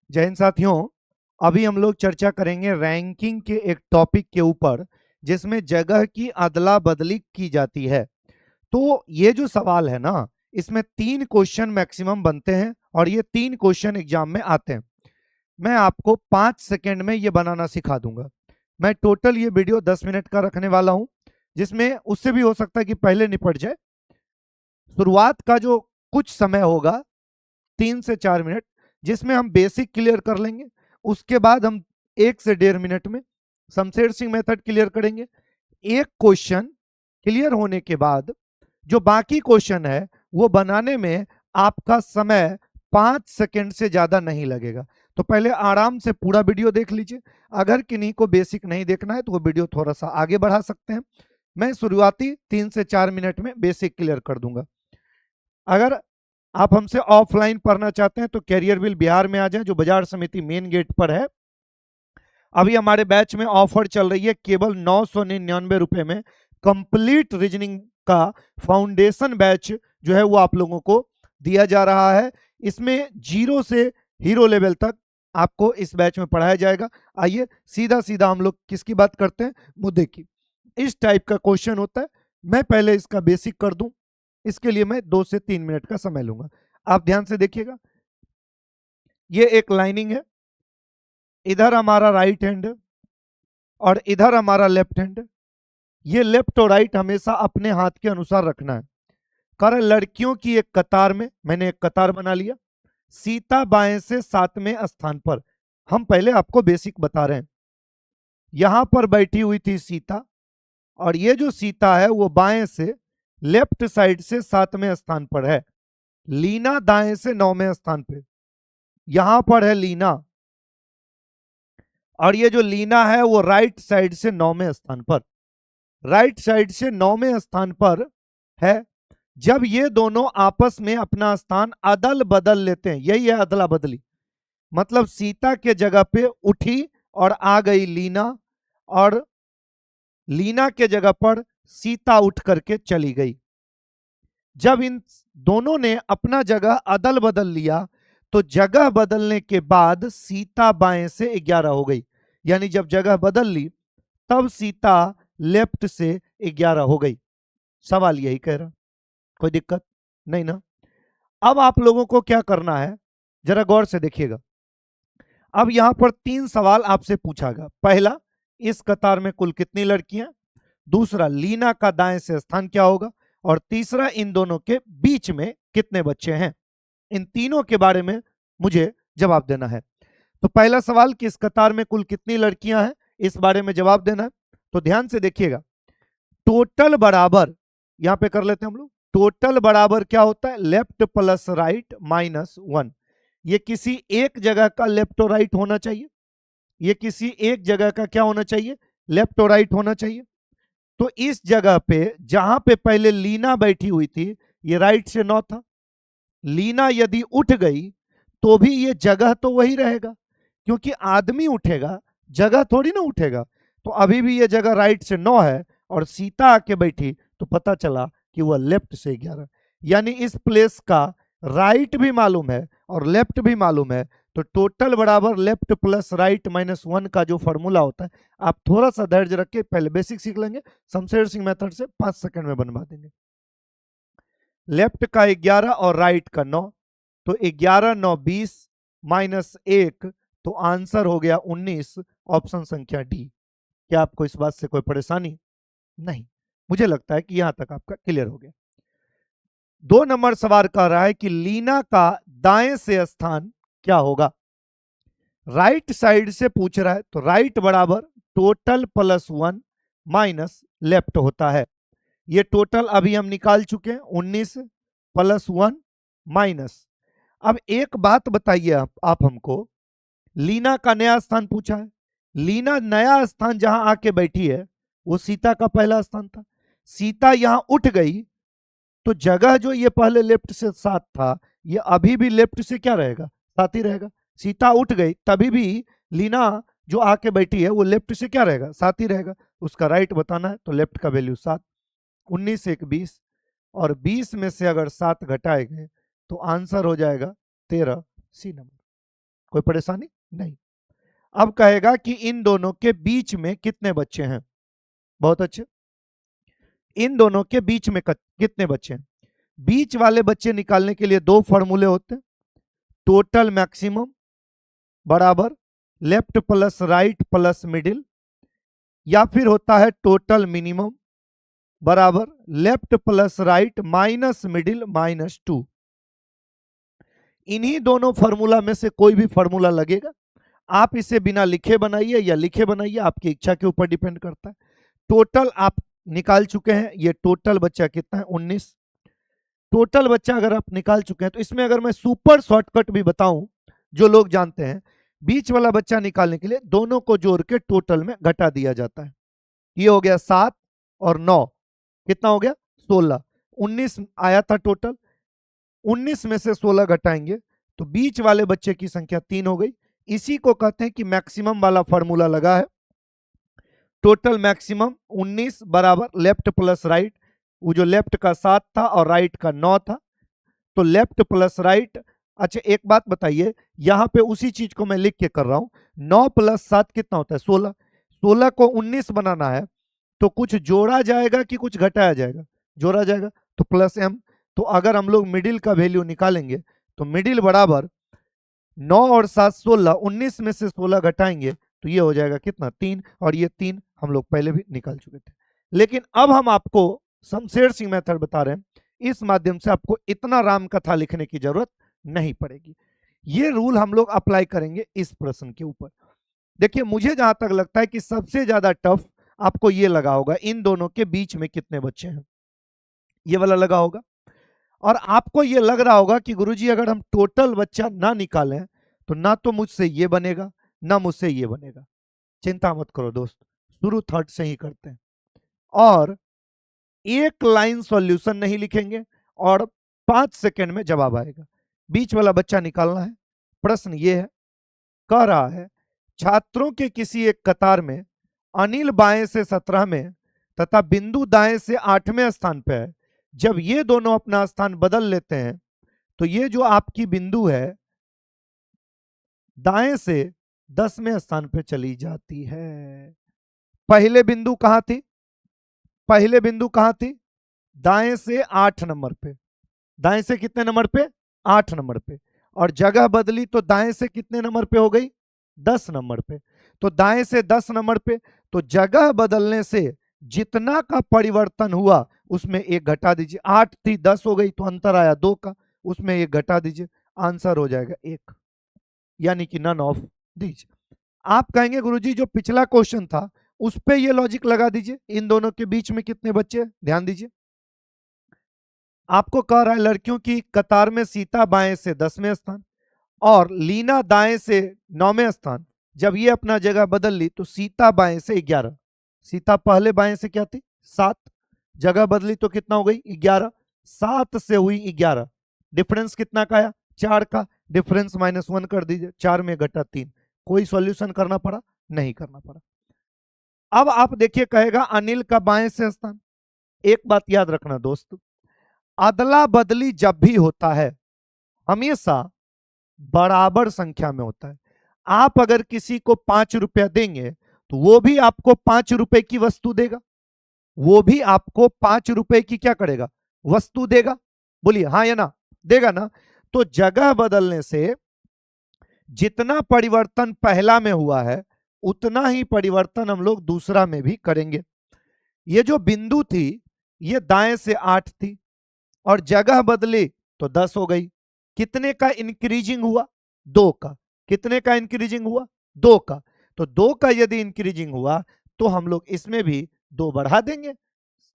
जय हिंद साथियों। अभी हम लोग चर्चा करेंगे रैंकिंग के एक टॉपिक के ऊपर जिसमें जगह की अदला बदली की जाती है। तो ये जो सवाल है ना, इसमें 3 क्वेश्चन मैक्सिमम बनते हैं और ये 3 क्वेश्चन एग्जाम में आते हैं। मैं आपको 5 सेकेंड में ये बनाना सिखा दूंगा। मैं टोटल ये वीडियो 10 मिनट का रखने वाला हूं, जिसमें उससे भी हो सकता है कि पहले निपट जाए। शुरुआत का जो कुछ समय होगा 3 से 4 मिनट, जिसमें हम बेसिक क्लियर कर लेंगे। उसके बाद हम 1 से 1.5 मिनट में शमशेर सिंह मेथड क्लियर करेंगे। एक क्वेश्चन क्लियर होने के बाद जो बाकी क्वेश्चन है वो बनाने में आपका समय 5 सेकंड से ज्यादा नहीं लगेगा। तो पहले आराम से पूरा वीडियो देख लीजिए। अगर किन्हीं को बेसिक नहीं देखना है तो वो वीडियो थोड़ा सा आगे बढ़ा सकते हैं। मैं शुरुआती 3 से 4 मिनट में बेसिक क्लियर कर दूंगा। अगर आप हमसे ऑफलाइन पढ़ना चाहते हैं तो कैरियर विल बिहार में आ जाएं, जो बाजार समिति मेन गेट पर है। अभी हमारे बैच में ऑफर चल रही है, केवल 999 में कंप्लीट रीजनिंग का फाउंडेशन बैच जो है वो आप लोगों को दिया जा रहा है। इसमें 0 से हीरो लेवल तक आपको इस बैच में पढ़ाया जाएगा। आइए सीधा सीधा हम लोग किसकी बात करते हैं, मुद्दे की। इस टाइप का क्वेश्चन होता है। मैं पहले इसका बेसिक कर दूं, इसके लिए मैं 2 से 3 मिनट का समय लूंगा। आप ध्यान से देखिएगा। ये एक लाइनिंग है, इधर हमारा राइट हैंड है और इधर हमारा लेफ्ट हैंड है। ये लेफ्ट और राइट हमेशा अपने हाथ के अनुसार रखना है। कारण लड़कियों की एक कतार में मैंने एक कतार बना लिया, सीता बाएं से 7वें स्थान पर। हम पहले आपको बेसिक बता रहे हैं। यहां पर बैठी हुई थी सीता, और ये जो सीता है वो बाएं से लेफ्ट साइड से 7वें स्थान पर है। लीना दाएं से 9वें स्थान पे, यहां पर है लीना, और ये जो लीना है वो राइट साइड से 9वें स्थान पर, राइट साइड से 9वें स्थान पर है। जब ये दोनों आपस में अपना स्थान अदल बदल लेते हैं, यही है अदला बदली। मतलब सीता के जगह पे उठी और आ गई लीना, और लीना के जगह पर सीता उठ करके चली गई। जब इन दोनों ने अपना जगह अदल बदल लिया तो जगह बदलने के बाद सीता बाएं से 11 हो गई। यानी जब जगह बदल ली तब सीता लेफ्ट से 11 हो गई। सवाल यही कह रहा, कोई दिक्कत नहीं ना। अब आप लोगों को क्या करना है, जरा गौर से देखिएगा। अब यहां पर 3 सवाल आपसे पूछा गया। पहला, इस कतार में कुल कितनी लड़कियां। दूसरा, लीना का दाएं से स्थान क्या होगा। और तीसरा, इन दोनों के बीच में कितने बच्चे हैं। इन तीनों के बारे में मुझे जवाब देना है। तो पहला सवाल कि इस कतार में कुल कितनी लड़कियां हैं, इस बारे में जवाब देना है। तो ध्यान से देखिएगा। टोटल बराबर, यहां पे कर लेते हैं हम लोग। टोटल बराबर क्या होता है, लेफ्ट प्लस राइट माइनस 1। ये किसी एक जगह का लेफ्ट और राइट होना चाहिए। ये किसी एक जगह का क्या होना चाहिए, लेफ्ट और राइट होना चाहिए। तो इस जगह पे जहां पे पहले लीना बैठी हुई थी, ये राइट से 9 था। लीना यदि उठ गई तो भी ये जगह तो वही रहेगा, क्योंकि आदमी उठेगा, जगह थोड़ी ना उठेगा। तो अभी भी ये जगह राइट से 9 है, और सीता आके बैठी तो पता चला कि वह लेफ्ट से 11। यानी इस प्लेस का राइट भी मालूम है और लेफ्ट भी मालूम है। तो टोटल बराबर लेफ्ट प्लस राइट माइनस 1 का जो फॉर्मूला होता है, आप थोड़ा सा धैर्य रख के पहले बेसिक सीख लेंगे, शमशेर सिंह मेथड से 5 सेकंड में बनवा देंगे। लेफ्ट का 11 और राइट का 9, तो 11 9 20 माइनस 1, तो आंसर हो गया 19, ऑप्शन संख्या डी। क्या आपको इस बात से कोई परेशानी नहीं? मुझे लगता है कि यहां तक आपका क्लियर हो गया। 2 नंबर सवाल कह रहा है कि लीना का दाएं से स्थान क्या होगा। राइट साइड से पूछ रहा है, तो राइट बराबर टोटल प्लस 1 माइनस लेफ्ट होता है। ये टोटल अभी हम निकाल चुके हैं, 19 प्लस 1 माइनस। अब एक बात बताइए आप हमको, लीना का नया स्थान पूछा है। लीना नया स्थान जहां आके बैठी है वो सीता का पहला स्थान था। सीता यहां उठ गई तो जगह जो ये पहले लेफ्ट से 7 था, ये अभी भी लेफ्ट से क्या रहेगा, 7 ही रहेगा। सीता उठ गई तभी भी लीना जो आके बैठी है वो लेफ्ट से क्या रहेगा, 7 ही रहेगा। उसका राइट बताना है तो लेफ्ट का वैल्यू 7। 19 1 20, और 20 में से अगर 7 घटाए गए तो आंसर हो जाएगा 13, सी नंबर। कोई परेशानी नहीं। अब कहेगा कि इन दोनों के बीच में कितने बच्चे हैं। बहुत अच्छे, इन दोनों के बीच में कितने बच्चे हैं। बीच वाले बच्चे निकालने के लिए दो फॉर्मूले होते हैं, टोटल मैक्सिमम बराबर left plus right plus middle, या फिर होता है टोटल मिनिमम बराबर left plus right minus middle minus 2। इन्हीं दोनों फॉर्मूला में से कोई भी फॉर्मूला लगेगा। आप इसे बिना लिखे बनाइए या लिखे बनाइए, आपकी इच्छा के ऊपर डिपेंड करता है। टोटल आप निकाल चुके हैं, ये टोटल बच्चा कितना है 19। टोटल बच्चा अगर आप निकाल चुके हैं तो इसमें अगर मैं सुपर शॉर्टकट भी बताऊं, जो लोग जानते हैं, बीच वाला बच्चा निकालने के लिए दोनों को जोड़ के टोटल में घटा दिया जाता है। ये हो गया 7 और 9, कितना हो गया 16। 19 आया था टोटल, 19 में से 16 घटाएंगे तो बीच वाले बच्चे की संख्या 3 हो गई। इसी को कहते हैं कि मैक्सिमम वाला फॉर्मूला लगा है। टोटल मैक्सिमम 19 बराबर लेफ्ट प्लस राइट, वो जो लेफ्ट का 7 था और राइट का 9 था, तो लेफ्ट प्लस राइट। अच्छा एक बात बताइए, यहां पे उसी चीज को मैं लिख के कर रहा हूं, 9 प्लस 7 कितना होता है 16। 16 को 19 बनाना है तो कुछ जोड़ा जाएगा कि कुछ घटाया जाएगा, जोड़ा जाएगा, तो प्लस m। तो अगर हम लोग मिडिल का वैल्यू निकालेंगे तो मिडिल बराबर 9 और 7 16, 19 में से 16 घटाएंगे तो ये हो जाएगा कितना 3, और ये 3 हम लोग पहले भी निकाल चुके थे। लेकिन अब हम आपको शमशेर सिंह मेथड बता रहे हैं, इस माध्यम से आपको इतना राम कथा लिखने की जरूरत नहीं पड़ेगी। ये रूल हम लोग अप्लाई करेंगे इस प्रश्न के ऊपर। देखिए मुझे जहां तक लगता है कि सबसे ज्यादा टफ आपको ये लगा होगा, इन दोनों के बीच में कितने बच्चे हैं, ये वाला लगा होगा। और आपको ये लग रहा होगा कि गुरुजी अगर हम टोटल बच्चा ना निकालें तो ना तो मुझसे ये बनेगा ना मुझसे ये बनेगा। चिंता मत करो दोस्त, शुरू थर्ड से ही करते हैं। और एक लाइन सॉल्यूशन नहीं लिखेंगे और 5 सेकंड में जवाब आएगा। बीच वाला बच्चा निकालना है। प्रश्न ये है, कह रहा है छात्रों के किसी एक कतार में अनिल बाएं से 17 में तथा बिंदु दाएं से 8वें स्थान पे है। जब ये दोनों अपना स्थान बदल लेते हैं तो ये जो आपकी बिंदु है दाएं से 10वें स्थान पे चली जाती है। पहले बिंदु कहां थी, पहले बिंदु कहां थी, दाएं से 8 नंबर पे, दाएं से कितने नंबर पे 8 नंबर पे, और जगह बदली तो दाएं से कितने नंबर पे हो गई 10 नंबर पे। तो दाएं से 10 नंबर पे, तो जगह बदलने से जितना का परिवर्तन हुआ उसमें एक घटा दीजिए। 8 थी 10 हो गई तो अंतर आया 2 का, उसमें एक घटा दीजिए, आंसर हो जाएगा 1, यानी कि नन ऑफ दीज। आप कहेंगे गुरुजी जो पिछला क्वेश्चन था उस पे ये लॉजिक लगा दीजिए, इन दोनों के बीच में कितने बच्चे, ध्यान दीजिए। आपको कह रहा है लड़कियों की कतार में सीता बाएं से 10वें स्थान और लीना दाएं से 9वें स्थान। जब ये अपना जगह बदल ली तो सीता बाएं से 11, सीता पहले बाएं से क्या थी 7, जगह बदली तो कितना हो गई 11, 7 से हुई 11, डिफरेंस कितना का आया 4 का, डिफरेंस -1 कर दीजिए, 4 में घटा 3। कोई सॉल्यूशन करना पड़ा, नहीं करना पड़ा। अब आप देखिए कहेगा अनिल का बाएं से स्थान। एक बात याद रखना दोस्त, अदला बदली जब भी होता है हमेशा बराबर संख्या में होता है। आप अगर किसी को 5 रुपया देंगे तो वो भी आपको 5 रुपए की वस्तु देगा, वो भी आपको 5 रुपए की क्या करेगा वस्तु देगा। बोलिए हाँ या ना, देगा ना। तो जगह बदलने से जितना परिवर्तन पहला में हुआ है उतना ही परिवर्तन हम लोग दूसरा में भी करेंगे। ये जो बिंदु थी ये दाएं से 8 थी और जगह बदली तो 10 हो गई। कितने का इंक्रीजिंग हुआ 2 का, कितने का इंक्रीजिंग हुआ 2 का। तो 2 का यदि इंक्रीजिंग हुआ तो हम लोग इसमें भी 2 बढ़ा देंगे।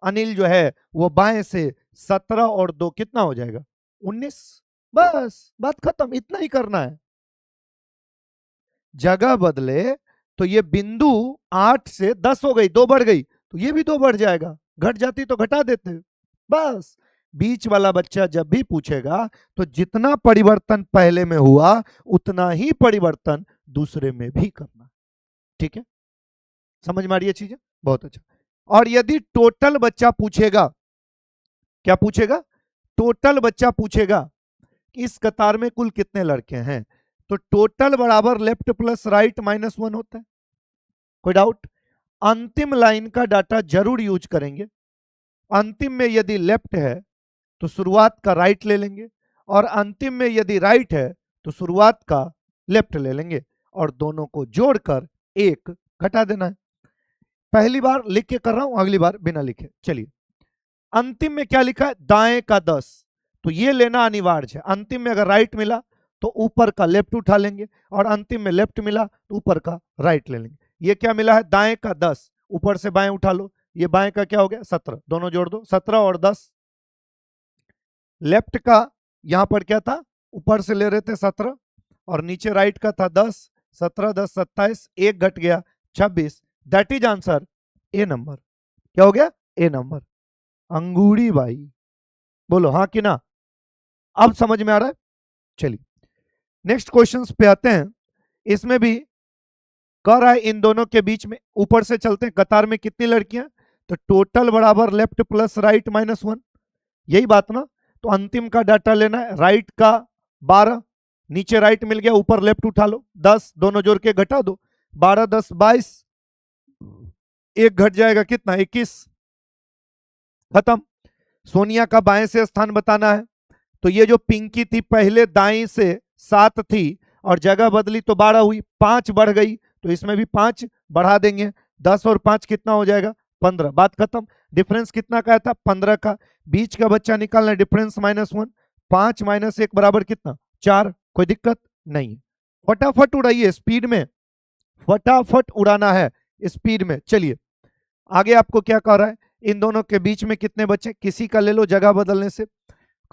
अनिल जो है वो बाएं से 17 और 2 कितना हो जाएगा 19। बस बात खत्म, इतना ही करना है। जगह बदले तो ये बिंदु 8 से 10 हो गई, 2 बढ़ गई तो ये भी 2 बढ़ जाएगा, घट जाती तो घटा देते। बस बीच वाला बच्चा जब भी पूछेगा तो जितना परिवर्तन पहले में हुआ उतना ही परिवर्तन दूसरे में भी करना। ठीक है, समझ में आ रही है चीजें, बहुत अच्छा। और यदि टोटल बच्चा पूछेगा, क्या पूछेगा, टोटल बच्चा पूछेगा कि इस कतार में कुल कितने लड़के हैं, तो टोटल बराबर लेफ्ट प्लस राइट माइनस 1 होता है। कोई डाउट? अंतिम लाइन का डाटा जरूर यूज करेंगे। अंतिम में यदि लेफ्ट है तो शुरुआत का राइट ले लेंगे, और अंतिम में यदि राइट है तो शुरुआत का लेफ्ट ले लेंगे, और दोनों को जोड़कर एक घटा देना है। पहली बार लिख के कर रहा हूं, अगली बार बिना लिखे। चलिए, अंतिम में क्या लिखा है? दाएं का 10, तो ये लेना अनिवार्य है। अंतिम में अगर राइट मिला तो ऊपर का लेफ्ट उठा लेंगे, और अंतिम में लेफ्ट मिला तो ऊपर का राइट ले लेंगे। ये क्या मिला है? दाएं का 10, ऊपर से बाएं उठा लो, ये बाएं का क्या हो गया? 17, दोनों जोड़ दो, 17 और 10। लेफ्ट का यहां पर क्या था? ऊपर से ले रहे थे 17, और नीचे राइट का था 10, 17 10 27, एक घट गया 26। That is answer A number. क्या हो गया? ए नंबर। अंगूरी भाई बोलो हाँ कि ना? अब समझ में आ रहा है? चलिए नेक्स्ट क्वेश्चंस पे आते हैं। इसमें भी कह रहा है इन दोनों के बीच में, ऊपर से चलते हैं, कतार में कितनी लड़कियां? तो टोटल बराबर लेफ्ट प्लस राइट माइनस 1, यही बात ना? तो अंतिम का डाटा लेना है। राइट का 12, नीचे राइट मिल गया, ऊपर लेफ्ट उठा लो, 10, दोनों जोड़ के घटा दो, 12 10 22, एक घट जाएगा कितना? 21। खत्म। सोनिया का बाएं से स्थान बताना है। तो ये जो पिंकी थी पहले दाएं से 7 थी और जगह बदली तो 12 हुई, 5 बढ़ गई, तो इसमें भी 5 बढ़ा देंगे, 10 और 5 कितना हो जाएगा? 15। बात खत्म। डिफरेंस कितना का था? 15 का। बीच का बच्चा निकालना, डिफरेंस -1, 5 - 1 बराबर कितना? 4। कोई दिक्कत नहीं। फटाफट उड़ाइए स्पीड में, फटाफट उड़ाना है स्पीड में। चलिए आगे आपको क्या कह रहा है? इन दोनों के बीच में कितने बच्चे? किसी का ले लो जगह बदलने से।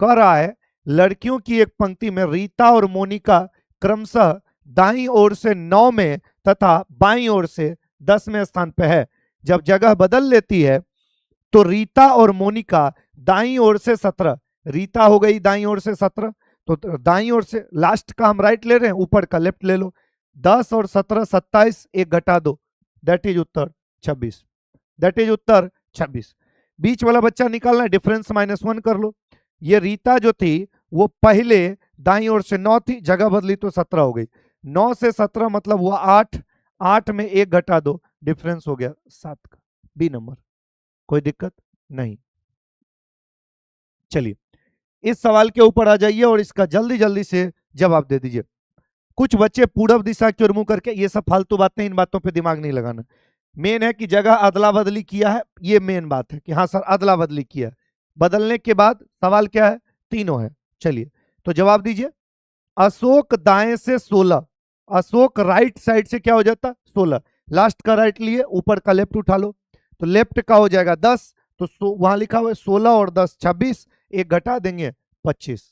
कह रहा है लड़कियों की एक पंक्ति में रीता और मोनिका क्रमशः दाईं ओर से 9 में तथा बाईं ओर से 10वें स्थान पे है। जब जगह बदल लेती है तो रीता और मोनिका दाईं ओर से 17, रीता हो गई दाईं ओर से 17, तो दाईं ओर से लास्ट का हम राइट ले रहे हैं, ऊपर का लेफ्ट ले लो, 10 और 17 27, एक घटा दो, दैट इज उत्तर 26। दैट इज उत्तर 26। बीच वाला बच्चा निकालना है, डिफरेंस -1 कर लो। ये रीता जो थी वो पहले दाईं ओर से 9 थी, जगह बदली तो 17 हो गई, 9 से 17 मतलब हुआ 8, 8 में एक घटा दो, डिफरेंस हो गया 7 का। B number. कोई दिक्कत नहीं। चलिए इस सवाल के ऊपर आ जाइए और इसका जल्दी जल्दी से जवाब दे दीजिए। कुछ बच्चे पूर्व दिशा की ओर मुंह करके, ये सब फालतू बातें, इन बातों पे दिमाग नहीं लगाना। मेन है कि जगह अदला बदली किया है, ये मेन बात है कि हाँ सर अदला बदली किया है। बदलने के बाद सवाल क्या है? तीनों है। चलिए तो जवाब दीजिए। अशोक दाएं से 16, अशोक राइट साइड से क्या हो जाता? 16, लास्ट का राइट लिए, ऊपर का लेफ्ट उठा लो, तो लेफ्ट का हो जाएगा 10, तो वहां लिखा हुआ है 16 और 10 26, एक घटा देंगे 25।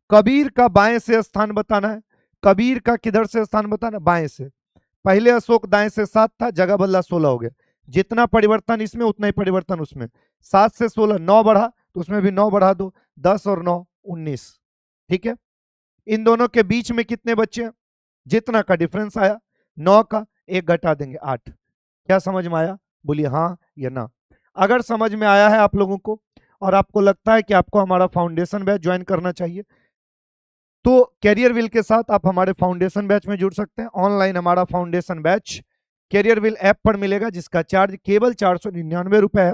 कबीर का बाएं से स्थान बताना है। कबीर का किधर से स्थान बताना? बाएं से। पहले अशोक दाएं से 7 था, जगह बदला 16 हो गया, जितना परिवर्तन इसमें उतना ही परिवर्तन उसमें। 7 से 16 9 बढ़ा, तो उसमें भी 9 बढ़ा दो, 10 और 9 19। ठीक है। इन दोनों के बीच में कितने बच्चे हैं? जितना का डिफरेंस आया 9 का, एक घटा देंगे 8। क्या समझ में आया? बोलिए हाँ या ना। अगर समझ में आया है आप लोगों को और आपको लगता है कि आपको हमारा फाउंडेशन बैच ज्वाइन करना चाहिए, तो कैरियर विल के साथ आप हमारे फाउंडेशन बैच में जुड़ सकते हैं। ऑनलाइन हमारा foundation batch Careerwill app पर मिलेगा, जिसका चार्ज केवल 499 रुपए है।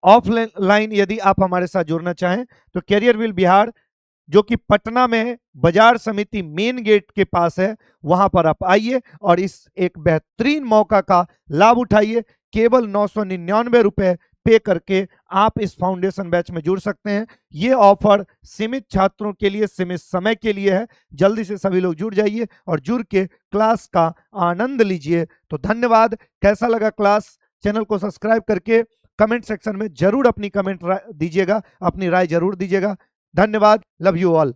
ऑफलाइन यदि आप हमारे साथ जुड़ना चाहें तो कैरियर विल बिहार, जो कि पटना में है, बाजार समिति मेन गेट के पास है, वहां पर आप आइए और इस एक बेहतरीन मौका का लाभ उठाइए। केवल 999 रुपए पे करके आप इस फाउंडेशन बैच में जुड़ सकते हैं। ये ऑफर सीमित छात्रों के लिए, सीमित समय के लिए है। जल्दी से सभी लोग जुड़ जाइए और जुड़ के क्लास का आनंद लीजिए। तो धन्यवाद। कैसा लगा क्लास? चैनल को सब्सक्राइब करके कमेंट सेक्शन में जरूर अपनी कमेंट दीजिएगा, अपनी राय जरूर दीजिएगा। धन्यवाद। Love you all.